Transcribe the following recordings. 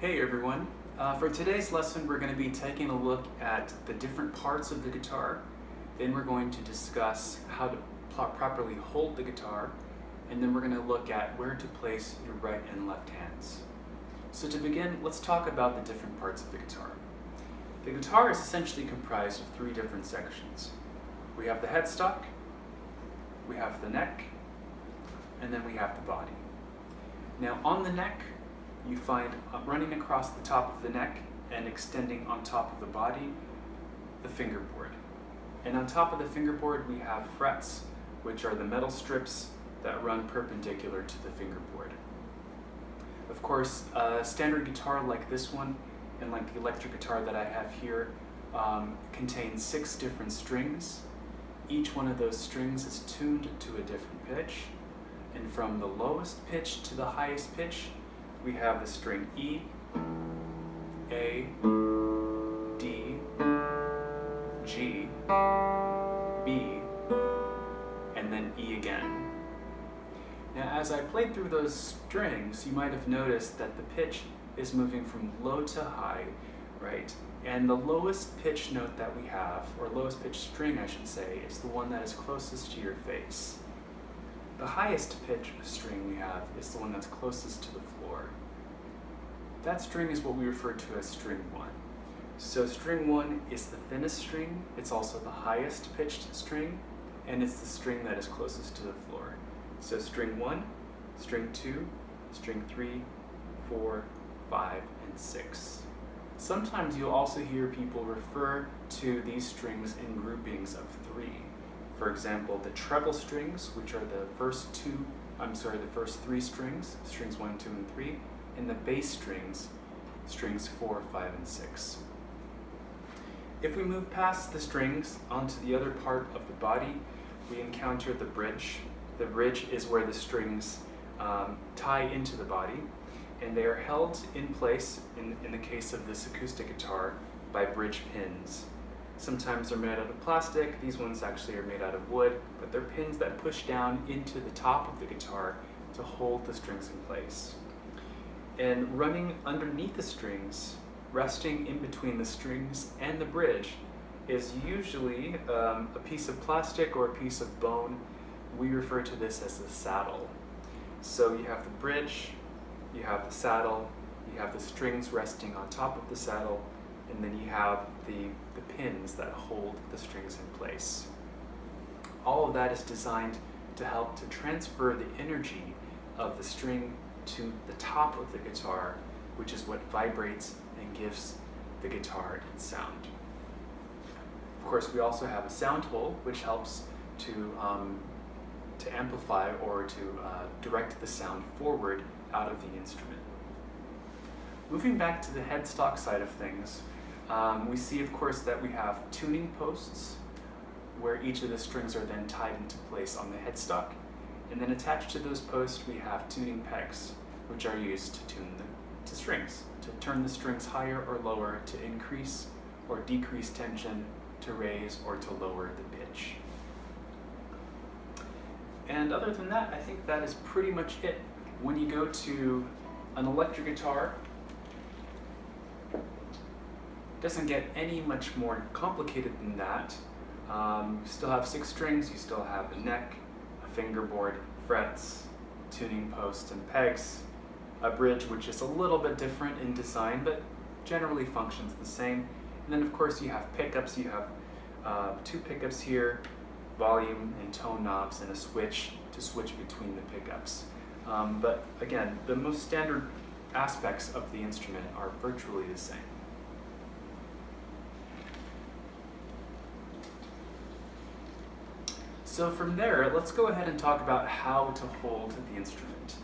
Hey everyone. For today's lesson we're going to be taking a look at the different parts of the guitar. Then we're going to discuss how to properly hold the guitar, and then we're going to look at where to place your right and left hands. So to begin, let's talk about the different parts of the guitar. The guitar is essentially comprised of three different sections. We have the headstock, we have the neck, and then we have the body. Now on the neck, you find running across the top of the neck and extending on top of the body, the fingerboard. And on top of the fingerboard we have frets, which are the metal strips that run perpendicular to the fingerboard. Of course, a standard guitar like this one, and like the electric guitar that I have here, contains 6 different strings. Each one of those strings is tuned to a different pitch, and from the lowest pitch to the highest pitch, we have the string E, A, D, G, B, and then E again. Now as I played through those strings, you might have noticed that the pitch is moving from low to high, right? And the lowest pitch note that we have, or lowest pitch string I should say, is the one that is closest to your face. The highest pitch string we have is the one that's closest to the floor. That string is what we refer to as string 1. So string 1 is the thinnest string, it's also the highest pitched string, and it's the string that is closest to the floor. So string 1, string 2, string 3, 4, 5, and 6. Sometimes you'll also hear people refer to these strings in groupings of 3. For example, the treble strings, which are the first 3 strings, strings 1, 2, and 3, and the bass strings, strings 4, 5, and 6. If we move past the strings onto the other part of the body, we encounter the bridge. The bridge is where the strings tie into the body, and they are held in place, in the case of this acoustic guitar, by bridge pins. Sometimes they're made out of plastic, these ones actually are made out of wood, but they're pins that push down into the top of the guitar to hold the strings in place. And running underneath the strings, resting in between the strings and the bridge, is usually a piece of plastic or a piece of bone. We refer to this as the saddle. So you have the bridge, you have the saddle, you have the strings resting on top of the saddle, and then you have the pins that hold the strings in place. All of that is designed to help to transfer the energy of the string to the top of the guitar, which is what vibrates and gives the guitar its sound. Of course, we also have a sound hole, which helps to amplify or to direct the sound forward out of the instrument. Moving back to the headstock side of things, we see, of course, that we have tuning posts, where each of the strings are then tied into place on the headstock. And then attached to those posts we have tuning pegs, which are used to tune the strings, to turn the strings higher or lower, to increase or decrease tension, to raise or to lower the pitch. And other than that, I think that is pretty much it. When you go to an electric guitar, it doesn't get any much more complicated than that. You still have 6 strings, you still have a neck, fingerboard, frets, tuning posts and pegs, a bridge which is a little bit different in design but generally functions the same. And then of course you have pickups. You have 2 pickups here, volume and tone knobs, and a switch to switch between the pickups. But again, the most standard aspects of the instrument are virtually the same. So from there, let's go ahead and talk about how to hold the instrument.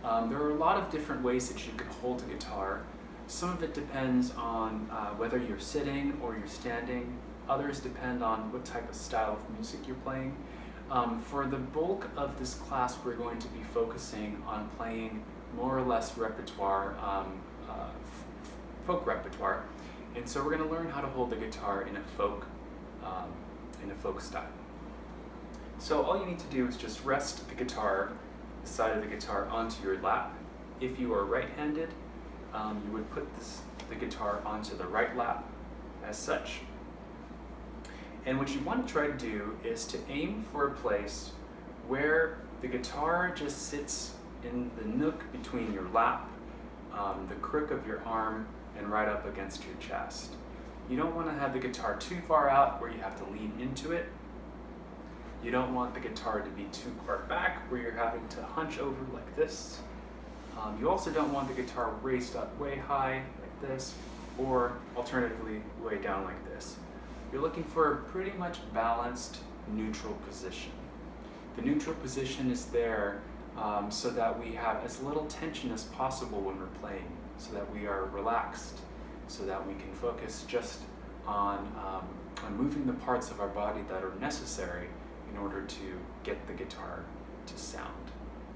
There are a lot of different ways that you could hold a guitar. Some of it depends on whether you're sitting or you're standing. Others depend on what type of style of music you're playing. For the bulk of this class, we're going to be focusing on playing more or less repertoire, folk repertoire. And so we're going to learn how to hold the guitar in a folk style. So all you need to do is just rest the side of the guitar onto your lap. If you are right-handed, you would put the guitar onto the right lap as such. And what you want to try to do is to aim for a place where the guitar just sits in the nook between your lap, the crook of your arm, and right up against your chest. You don't want to have the guitar too far out where you have to lean into it. You don't want the guitar to be too far back where you're having to hunch over like this. You also don't want the guitar raised up way high like this, or alternatively way down like this. You're looking for a pretty much balanced neutral position. The neutral position is there so that we have as little tension as possible when we're playing, so that we are relaxed, so that we can focus just on moving the parts of our body that are necessary in order to get the guitar to sound.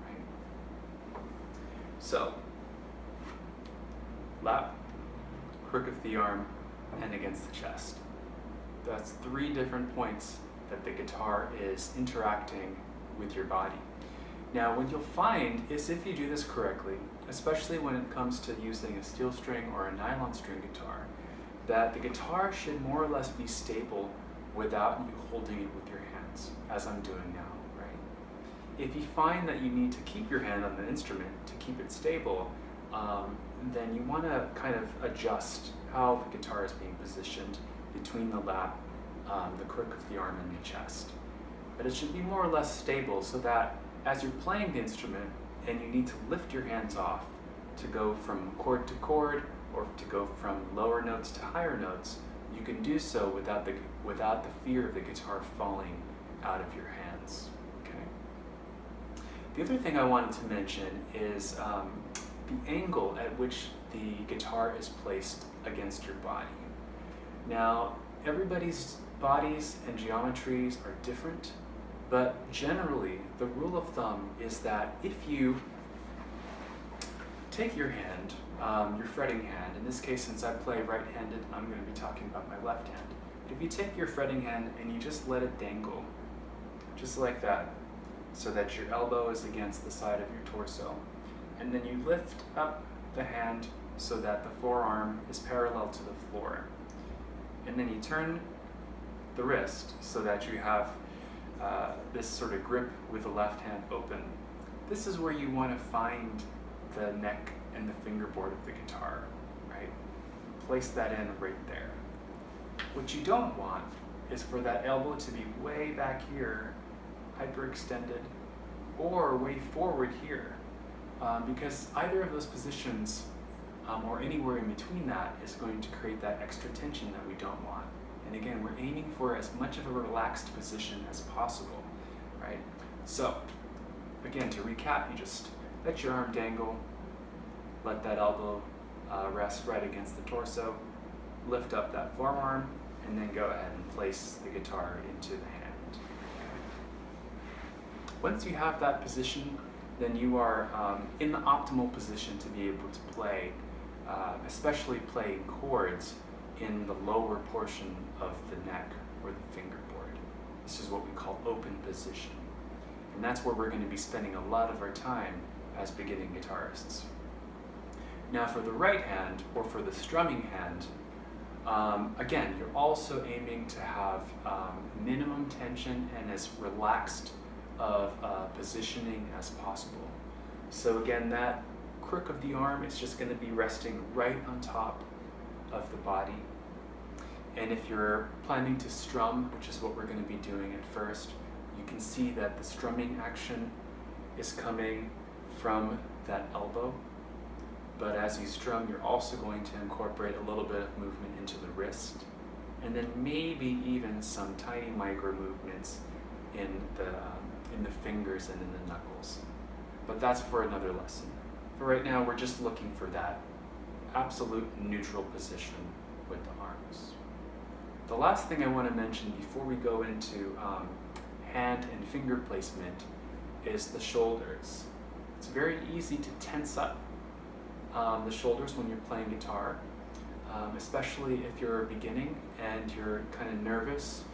Right? So, lap, crook of the arm, and against the chest. That's 3 different points that the guitar is interacting with your body. Now, what you'll find is if you do this correctly, especially when it comes to using a steel string or a nylon string guitar, that the guitar should more or less be stable without you holding it with your hands, as I'm doing now, right? If you find that you need to keep your hand on the instrument to keep it stable, then you want to kind of adjust how the guitar is being positioned between the lap, the crook of the arm, and the chest. But it should be more or less stable so that as you're playing the instrument and you need to lift your hands off to go from chord to chord or to go from lower notes to higher notes, you can do so without the fear of the guitar falling out of your hands. Okay. The other thing I wanted to mention is the angle at which the guitar is placed against your body. Now, everybody's bodies and geometries are different, but generally, the rule of thumb is that if you take your hand, your fretting hand, in this case, since I play right-handed, I'm going to be talking about my left hand. But if you take your fretting hand and you just let it dangle, just like that, so that your elbow is against the side of your torso, and then you lift up the hand so that the forearm is parallel to the floor, and then you turn the wrist so that you have this sort of grip with the left hand open. This is where you want to find the neck and the fingerboard of the guitar, right? Place that in right there. What you don't want is for that elbow to be way back here, hyperextended, or way forward here, because either of those positions or anywhere in between that is going to create that extra tension that we don't want. And again, we're aiming for as much of a relaxed position as possible, right? So, again, to recap, you just let your arm dangle, let that elbow rest right against the torso, lift up that forearm, and then go ahead and place the guitar into the hand. Okay. Once you have that position, then you are in the optimal position to be able to play, especially playing chords in the lower portion of the neck or the fingerboard. This is what we call open position. And that's where we're going to be spending a lot of our time as beginning guitarists. Now for the right hand, or for the strumming hand, again, you're also aiming to have minimum tension and as relaxed of positioning as possible. So again, that crook of the arm is just going to be resting right on top of the body. And if you're planning to strum, which is what we're going to be doing at first, you can see that the strumming action is coming from that elbow. But as you strum, you're also going to incorporate a little bit of movement into the wrist, and then maybe even some tiny micro movements in the fingers and in the knuckles. But that's for another lesson. For right now, we're just looking for that absolute neutral position with the arms. The last thing I want to mention before we go into hand and finger placement is the shoulders. It's very easy to tense up the shoulders when you're playing guitar, especially if you're beginning and you're kind of nervous,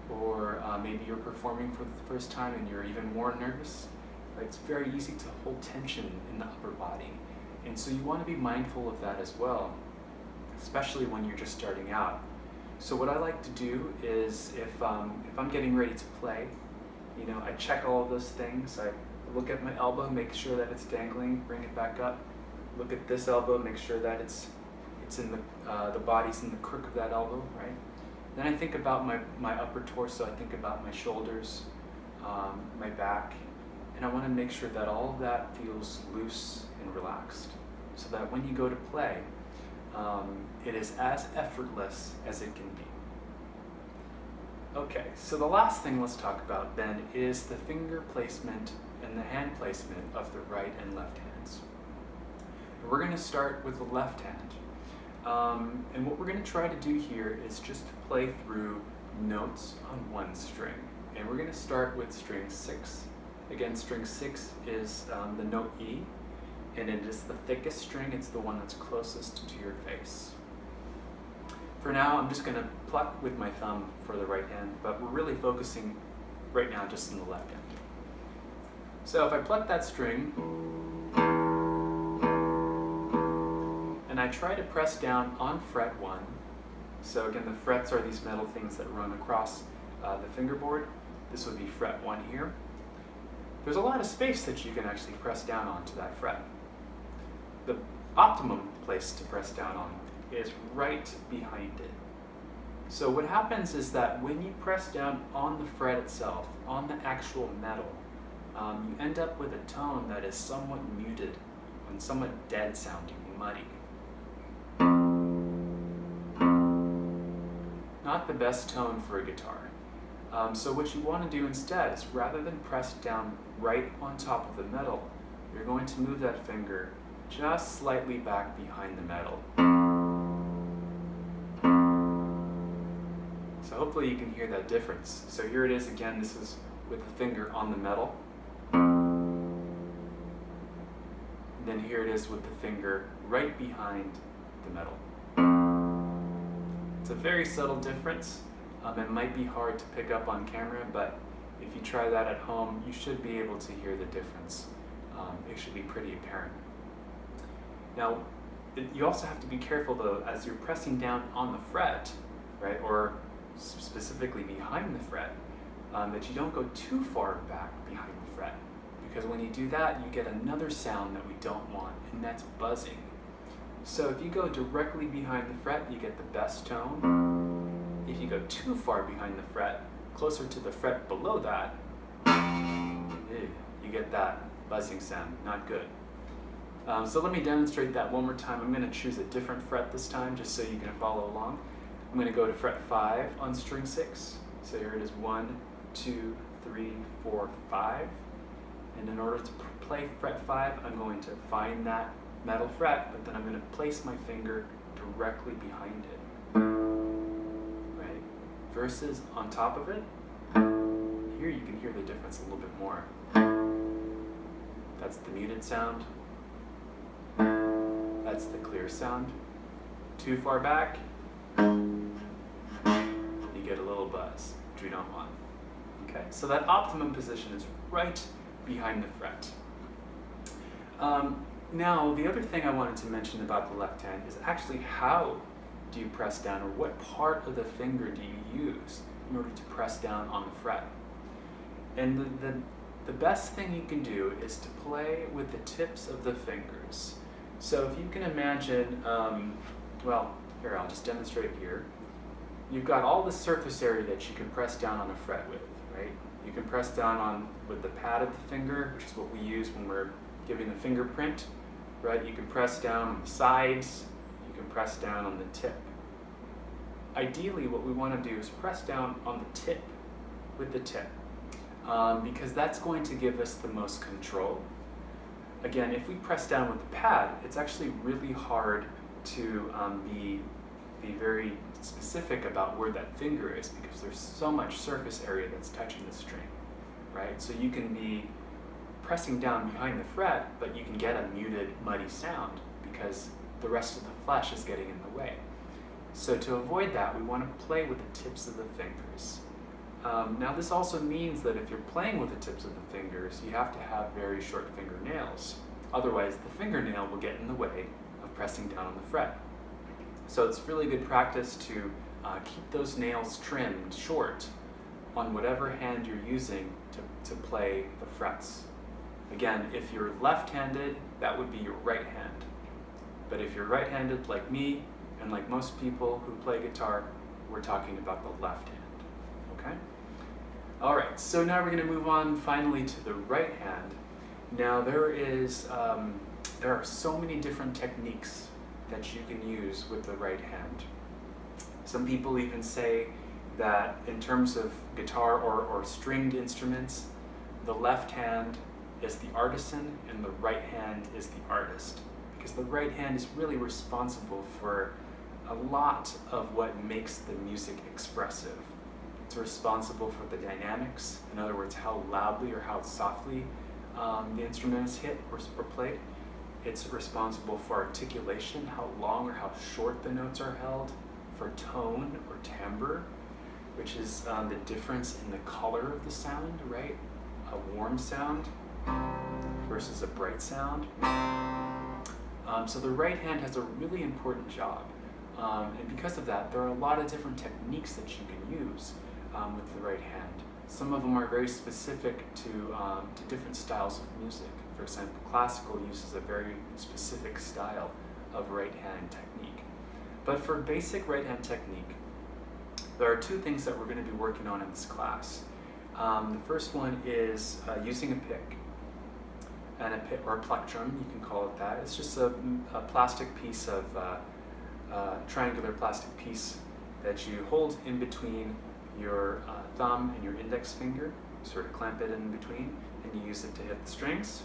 or maybe you're performing for the first time and you're even more nervous. It's very easy to hold tension in the upper body. And so you want to be mindful of that as well, especially when you're just starting out. So what I like to do is if I'm getting ready to play, you know, I check all of those things. I look at my elbow, make sure that it's dangling, bring it back up. Look at this elbow, make sure that it's in the body's in the crook of that elbow, right? Then I think about my upper torso, I think about my shoulders, my back, and I want to make sure that all of that feels loose and relaxed, so that when you go to play, it is as effortless as it can be. Okay, so the last thing let's talk about then is the finger placement and the hand placement of the right and left hands. We're going to start with the left hand. And what we're going to try to do here is just to play through notes on one string. And we're going to start with string 6. Again, string 6 is the note E, and it is the thickest string. It's the one that's closest to your face. For now, I'm just going to pluck with my thumb for the right hand, but we're really focusing right now just on the left hand. So if I pluck that string, and I try to press down on fret 1, so again, the frets are these metal things that run across the fingerboard. This would be fret 1 here. There's a lot of space that you can actually press down onto that fret. The optimum place to press down on is right behind it. So what happens is that when you press down on the fret itself, on the actual metal, you end up with a tone that is somewhat muted and somewhat dead sounding, muddy. Not the best tone for a guitar. So what you want to do instead is, rather than press down right on top of the metal, you're going to move that finger just slightly back behind the metal. So hopefully you can hear that difference. So here it is again, this is with the finger on the metal. And then here it is with the finger right behind the metal. It's a very subtle difference. It might be hard to pick up on camera, but if you try that at home, you should be able to hear the difference. It should be pretty apparent. Now, you also have to be careful though, as you're pressing down on the fret, right, or specifically behind the fret, that you don't go too far back behind the fret. Because when you do that, you get another sound that we don't want, and that's buzzing. So if you go directly behind the fret, you get the best tone. If you go too far behind the fret, closer to the fret below that, you get that buzzing sound, not good. So let me demonstrate that one more time. I'm going to choose a different fret this time, just so you can follow along. I'm going to go to fret 5 on string 6. So here it is, 1, 2, 3, 4, 5. And in order to play fret 5, I'm going to find that metal fret, but then I'm going to place my finger directly behind it. Right? Versus on top of it. Here you can hear the difference a little bit more. That's the muted sound. That's the clear sound. Too far back, you get a little buzz, which we don't want. Okay, so that optimum position is right behind the fret. Now, the other thing I wanted to mention about the left hand is actually how do you press down, or what part of the finger do you use in order to press down on the fret. And the best thing you can do is to play with the tips of the fingers. So if you can imagine, well, here, I'll just demonstrate here. You've got all the surface area that you can press down on a fret with, right? You can press down with the pad of the finger, which is what we use when we're giving the fingerprint, right? You can press down on the sides, you can press down on the tip. Ideally, what we want to do is press down on the tip with the tip, because that's going to give us the most control. Again, if we press down with the pad, it's actually really hard to be very specific about where that finger is, because there's so much surface area that's touching the string, right? So you can be pressing down behind the fret, but you can get a muted, muddy sound because the rest of the flesh is getting in the way. So to avoid that, we want to play with the tips of the fingers. Now this also means that if you're playing with the tips of the fingers, you have to have very short fingernails. Otherwise, the fingernail will get in the way of pressing down on the fret. So it's really good practice to keep those nails trimmed short on whatever hand you're using to play the frets. Again, if you're left-handed, that would be your right hand. But if you're right-handed like me, and like most people who play guitar, we're talking about the left hand, okay? All right, so now we're gonna move on finally to the right hand. Now there are so many different techniques that you can use with the right hand. Some people even say that in terms of guitar or stringed instruments, the left hand is the artisan and the right hand is the artist. Because the right hand is really responsible for a lot of what makes the music expressive. It's responsible for the dynamics, in other words, how loudly or how softly the instrument is hit or played. It's responsible for articulation, how long or how short the notes are held, for tone or timbre, which is the difference in the color of the sound, right? A warm sound versus a bright sound. So the right hand has a really important job. And because of that, there are a lot of different techniques that you can use with the right hand. Some of them are very specific to different styles of music. For example, classical uses a very specific style of right hand technique. But for basic right hand technique, there are two things that we're going to be working on in this class. The first one is using a pick. And a pick, or a plectrum, you can call it that. It's just a plastic piece of, triangular plastic piece that you hold in between your thumb and your index finger. You sort of clamp it in between, and you use it to hit the strings.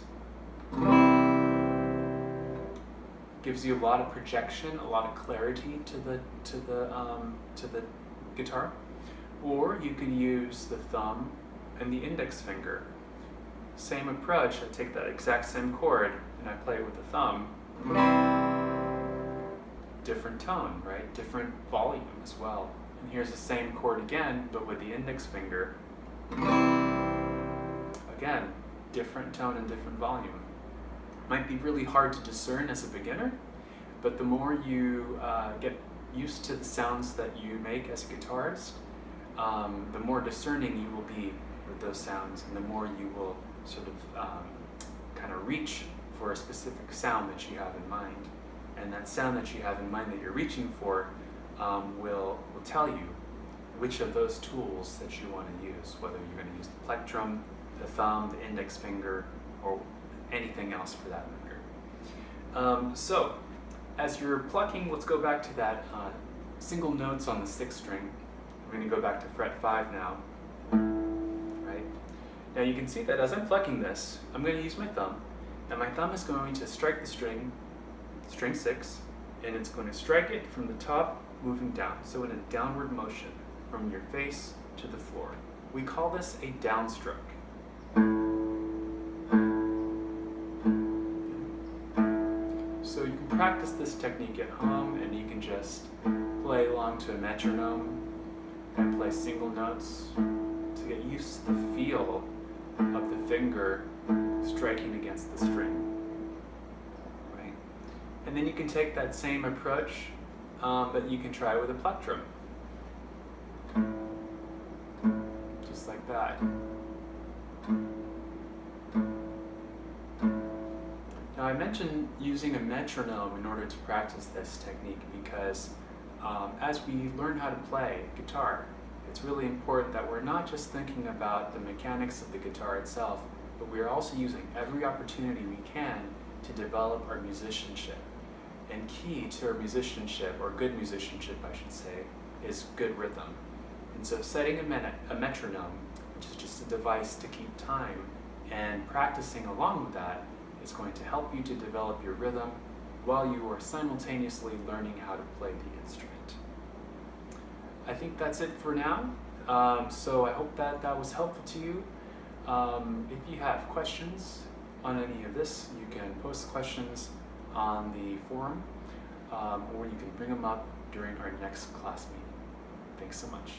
Gives you a lot of projection, a lot of clarity to the guitar. Or you can use the thumb and the index finger. Same approach, I take that exact same chord and I play it with the thumb. Different tone, right? Different volume as well. And here's the same chord again, but with the index finger. Again, different tone and different volume. Might be really hard to discern as a beginner, but the more you get used to the sounds that you make as a guitarist, the more discerning you will be with those sounds, and the more you will sort of kind of reach for a specific sound that you have in mind. And that sound that you have in mind that you're reaching for will tell you which of those tools that you want to use, whether you're going to use the plectrum, the thumb, the index finger, or anything else for that matter. So, as you're plucking, let's go back to that single notes on the 6th string. We're going to go back to fret 5 now. Right? Now you can see that as I'm plucking this, I'm going to use my thumb, and my thumb is going to strike the string 6, and it's going to strike it from the top moving down, so in a downward motion from your face to the floor. We call this a downstroke. So you can practice this technique at home, and you can just play along to a metronome and play single notes to get used to the feel of the finger striking against the string. Right? And then you can take that same approach, but you can try with a plectrum. Just like that. Now I mentioned using a metronome in order to practice this technique because as we learn how to play guitar, it's really important that we're not just thinking about the mechanics of the guitar itself, but we are also using every opportunity we can to develop our musicianship. And key to our musicianship, or good musicianship I should say, is good rhythm. And so setting a metronome, which is just a device to keep time, and practicing along with that is going to help you to develop your rhythm while you are simultaneously learning how to play the instrument. I think that's it for now. So I hope that was helpful to you. If you have questions on any of this, you can post questions on the forum, or you can bring them up during our next class meeting. Thanks so much.